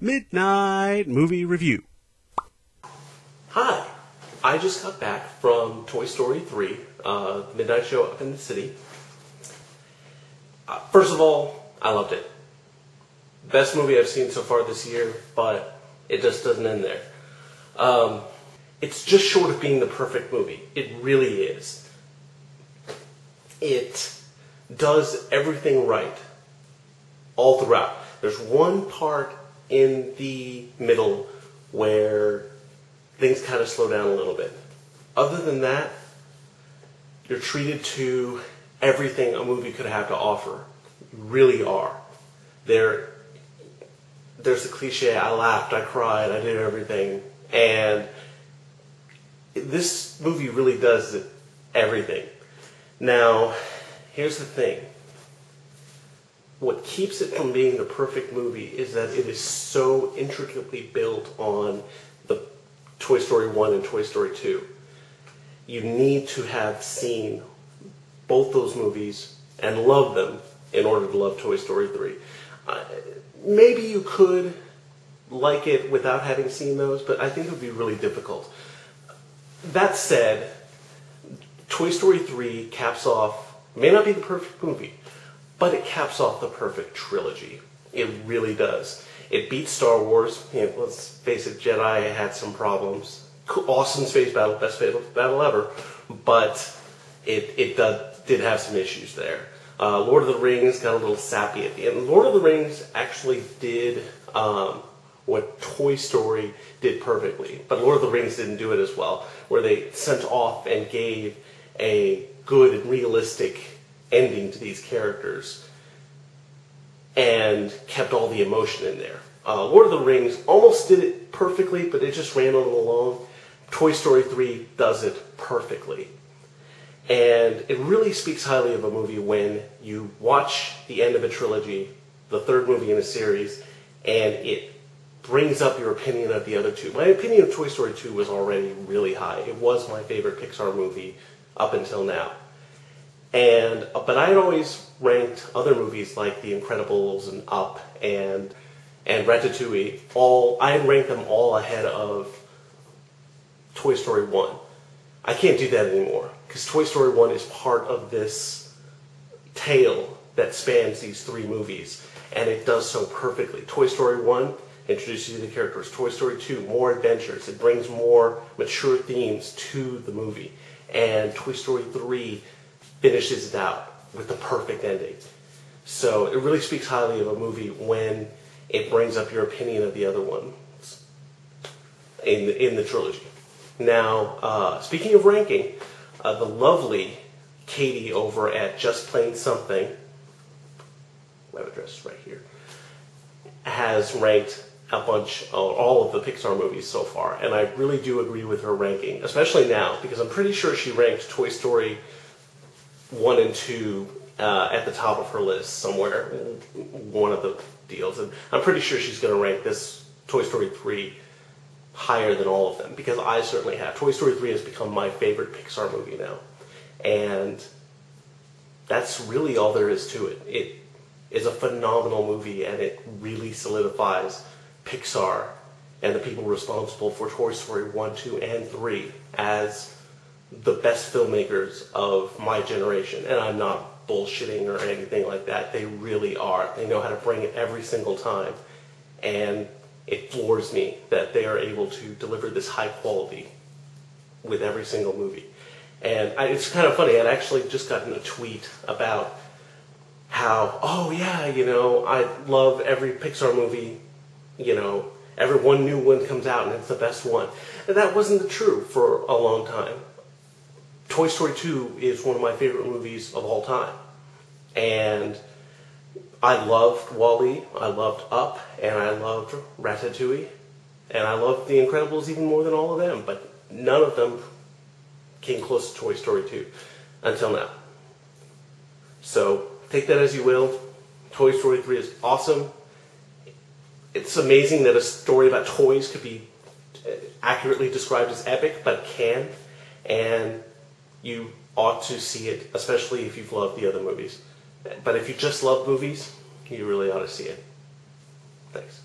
Midnight Movie Review. Hi, I just got back from Toy Story 3, Midnight Show up in the city. First of all, I loved it. Best movie I've seen so far this year, but it just doesn't end there. It's just short of being the perfect movie. It really is. It does everything right all throughout. There's one part in the middle where things kind of slow down a little bit. Other than that, you're treated to everything a movie could have to offer. You really are. There's the cliche, I laughed, I cried, I did everything. And this movie really does everything. Now, here's the thing. What keeps it from being the perfect movie is that it is so intricately built on the Toy Story 1 and Toy Story 2. You need to have seen both those movies and love them in order to love Toy Story 3. Maybe you could like it without having seen those, but I think it would be really difficult. That said, Toy Story 3 caps off, may not be the perfect movie, but it caps off the perfect trilogy. It really does. It beats Star Wars. Let's face it, Jedi had some problems. Awesome space battle, best battle ever, but it did have some issues there. Lord of the Rings got a little sappy at the end. Lord of the Rings actually did what Toy Story did perfectly, but Lord of the Rings didn't do it as well, where they sent off and gave a good and realistic ending to these characters and kept all the emotion in there. Lord of the Rings almost did it perfectly, but it just ran on along. Toy Story 3 does it perfectly. And it really speaks highly of a movie when you watch the end of a trilogy, the third movie in a series, and it brings up your opinion of the other two. My opinion of Toy Story 2 was already really high. It was my favorite Pixar movie up until now. But I had always ranked other movies like The Incredibles and Up and Ratatouille. I had ranked them all ahead of Toy Story 1. I can't do that anymore because Toy Story 1 is part of this tale that spans these three movies, and it does so perfectly. Toy Story 1 introduces you to the characters. Toy Story 2, more adventures. It brings more mature themes to the movie. And Toy Story 3 finishes it out with the perfect ending. So it really speaks highly of a movie when it brings up your opinion of the other ones in the trilogy. Now, speaking of ranking, the lovely Katie over at Just Plain Something, web address is right here, has ranked all of the Pixar movies so far, and I really do agree with her ranking, especially now, because I'm pretty sure she ranked Toy Story 1 and 2 at the top of her list somewhere, one of the deals, and I'm pretty sure she's going to rank this Toy Story 3 higher than all of them, because I certainly have. Toy Story 3 has become my favorite Pixar movie now, and that's really all there is to it. It is a phenomenal movie, and it really solidifies Pixar and the people responsible for Toy Story 1, 2, and 3 as the best filmmakers of my generation. And I'm not bullshitting or anything like that. They really are. They know how to bring it every single time. And it floors me that they are able to deliver this high quality with every single movie. And it's kind of funny. I'd actually just gotten a tweet about how, oh yeah, I love every Pixar movie, every one new one comes out and it's the best one. And that wasn't true for a long time. Toy Story 2 is one of my favorite movies of all time. And I loved WALL-E, I loved Up, and I loved Ratatouille, and I loved The Incredibles even more than all of them, but none of them came close to Toy Story 2 until now. So take that as you will. Toy Story 3 is awesome. It's amazing that a story about toys could be accurately described as epic, but it can, and you ought to see it, especially if you've loved the other movies. But if you just love movies, you really ought to see it. Thanks.